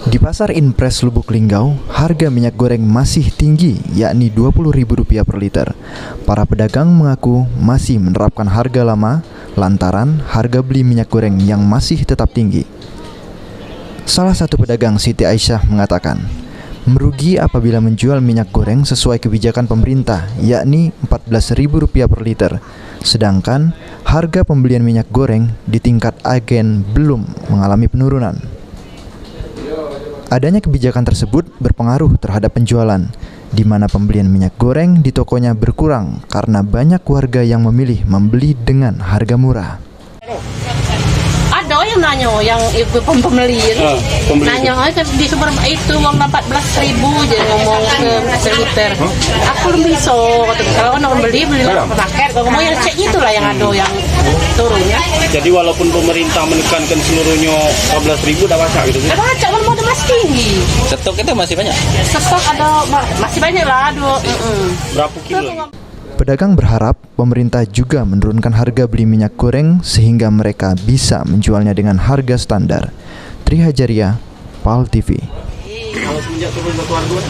Di Pasar Inpres Lubuk Linggau, harga minyak goreng masih tinggi, yakni Rp20.000 per liter. Para pedagang mengaku masih menerapkan harga lama lantaran harga beli minyak goreng yang masih tetap tinggi. Salah satu pedagang, Siti Aisyah, mengatakan, merugi apabila menjual minyak goreng sesuai kebijakan pemerintah, yakni Rp14.000 per liter. Sedangkan harga pembelian minyak goreng di tingkat agen belum mengalami penurunan. Adanya kebijakan tersebut berpengaruh terhadap penjualan, di mana pembelian minyak goreng di tokonya berkurang karena banyak warga yang memilih membeli dengan harga murah. Ada yang nanya, yang ibu pembeli itu nanya, di sumber itu uang 14.000 jadi ngomong ke liter. Aku belum bisa, kalau orang beli paket, kalau ngomong yang cek itulah yang ada yang turun ya. Jadi walaupun pemerintah menekankan seluruhnya 14.000 udah baca gitu? Udah baca, walaupun udah masih tinggi. Stok itu masih banyak? Stok ada, masih banyak lah. Berapa kilo? Pedagang berharap pemerintah juga menurunkan harga beli minyak goreng sehingga mereka bisa menjualnya dengan harga standar. Tri Hajaria, PAL TV. Kalau semenjak turun batu harga